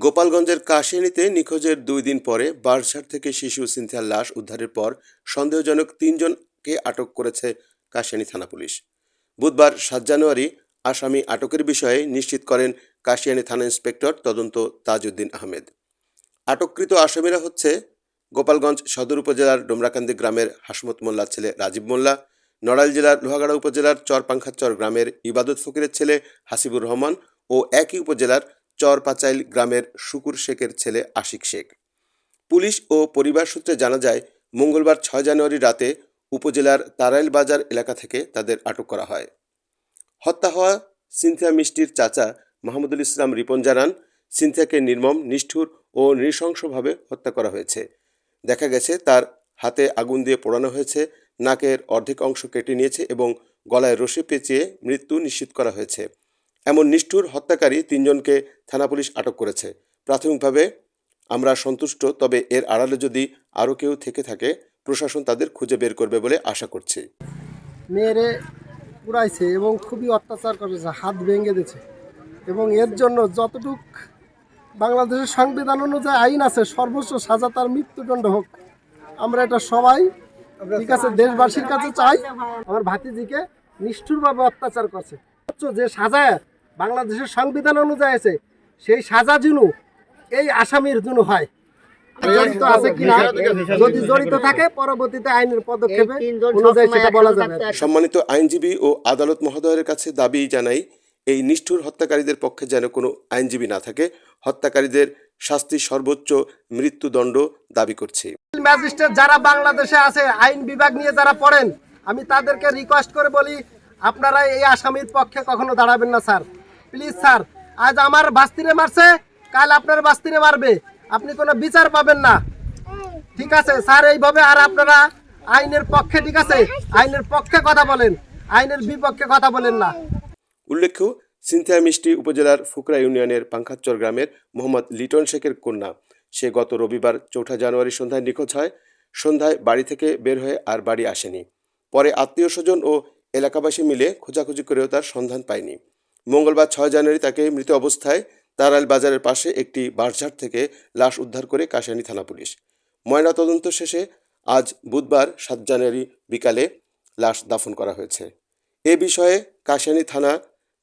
গোপালগঞ্জের কাশিয়ানীতে নিখোঁজের ২ দিন পরে বাঁশঝাড় থেকে শিশু সিনথিয়ার লাশ উদ্ধারের পর সন্দেহজনক ৩ জনকে আটক করেছে কাশিয়ানী থানা পুলিশ। বুধবার ৭ জানুয়ারি আসামি আটকের বিষয়ে নিশ্চিত করেন কাশিয়ানী থানা ইন্সপেক্টর তদন্ত তাজউদ্দিন আহমেদ। আটককৃত আসামিরা হচ্ছে গোপালগঞ্জ সদর উপজেলার ডোমরাকান্দি গ্রামের হাসমত মোল্লার ছেলে রাজীব মোল্লা, নড়াইল জেলার লোহাগাড়া উপজেলার চরপাংখাচর গ্রামের ইবাদত ফকিরের ছেলে হাসিবুর রহমান ও একই উপজেলার চরপাচাইল গ্রামের শুকুর শেখের ছেলে আশিক শেখ। পুলিশ ও পরিবার সূত্রে জানা যায়, মঙ্গলবার ৬ জানুয়ারি রাতে উপজেলার তারাইল বাজার এলাকা থেকে তাদের আটক করা হয়। হত্যা হওয়া সিনথিয়া মিষ্টির চাচা মাহমুদুল ইসলাম রিপন জানান, সিনথিয়াকে নির্মম, নিষ্ঠুর ও নৃশংসভাবে হত্যা করা হয়েছে। দেখা গেছে তার হাতে আগুন দিয়ে পোড়ানো হয়েছে, নাকের অর্ধেক অংশ কেটে নিয়েছে এবং গলায় রশি পেঁচিয়ে মৃত্যু নিশ্চিত করা হয়েছে। এমন নিষ্ঠুর হত্যাকারী ৩ জনকে থানা পুলিশ আটক করেছে। প্রাথমিকভাবে আমরা সন্তুষ্ট, তবে এর আড়ালে যদি আরও কেউ থেকে থাকে প্রশাসন তাদের খুঁজে বের করবে বলে আশা করছি। মেয়েরে পুরাইছে এবং খুবই অত্যাচার করেছে, হাত ভেঙে দিয়েছে এবং এর জন্য যতটুক বাংলাদেশের সংবিধান অনুযায়ী আইন আছে সর্বোচ্চ সাজা তার মৃত্যুদণ্ড হোক। আমরা এটা সবাই ঠিক আছে দেশবাসীর কাছে চাই। আমার ভাতিজিকে নিষ্ঠুরভাবে অত্যাচার করছে, যে সাজা বাংলাদেশের সংবিধান অনুযায়ী আছে সেই সাজা যেন এই আসামির জন্য হয়। জড়িত আছে কিনা, যদি জড়িত থাকে পরবর্তীতে আইনের পদক্ষেপে অনুযায়ী সেটা বলা যাবে। সম্মানিত আইনজীবী ও আদালত মহোদয়ের কাছে দাবি জানাই, এই নিষ্ঠুর হত্যাকারীদের পক্ষে যেন কোনো আইনজীবী না থাকে। হত্যাকারীদের শাস্তি সর্বোচ্চ মৃত্যুদণ্ড দাবি করছি। ম্যাজিস্ট্রেট যারা বাংলাদেশে আছে, আইন বিভাগ নিয়ে যারা পড়েন, আমি তাদেরকে রিকোয়েস্ট করে বলি, আপনারা এই আসামির পক্ষে কখনো দাঁড়াবেন না স্যার, প্লিজ স্যার। আজ আমার বাস্তিরে মারছে, কাল আপনার বাস্তিরে মারবে, আপনি কোনো বিচার পাবেন না, ঠিক আছে স্যার। এইভাবে আর আপনারা আইনের পক্ষে, ঠিক আছে, আইনের পক্ষে কথা বলেন, আইনের বিপক্ষে কথা বলেন না। উল্লেখ্য, সিনথিয়া মিষ্টি উপজেলার ফুকরা ইউনিয়নের পাংখাচর গ্রামের মোহাম্মদ লিটন শেখের কন্যা। সে গত রবিবার ৪ জানুয়ারি সন্ধ্যায় নিখোঁজ হয়। সন্ধ্যায় বাড়ি থেকে বের হয়ে আর বাড়ি আসেনি। পরে আত্মীয় স্বজন ও এলাকাবাসী মিলে খোঁজাখুঁজি করেও তার সন্ধান পায়নি। মঙ্গলবার ৬ জানুয়ারি তাকে মৃত অবস্থায় তারাইল বাজারের পাশে একটি বাঁশঝাড় থেকে লাশ উদ্ধার করে কাশিয়ানী থানা পুলিশ। ময়নাতদন্ত শেষে আজ বুধবার ৭ জানুয়ারি বিকালে লাশ দাফন করা হয়েছে। এ বিষয়ে কাশিয়ানী থানা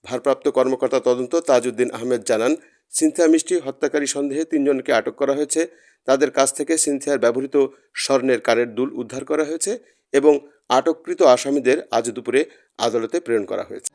ভারপ্রাপ্ত কর্মকর্তা তদন্ত তাজউদ্দিন আহমেদ জানান, সিনথিয়া মিষ্টি হত্যাকারী সন্দেহে ৩ জনকে আটক করা হয়েছে। তাদের কাছ থেকে সিনথিয়ার ব্যবহৃত স্বর্ণের কানের দুল উদ্ধার করা হয়েছে এবং আটককৃত আসামিদের আজ দুপুরে আদালতে প্রেরণ করা হয়েছে।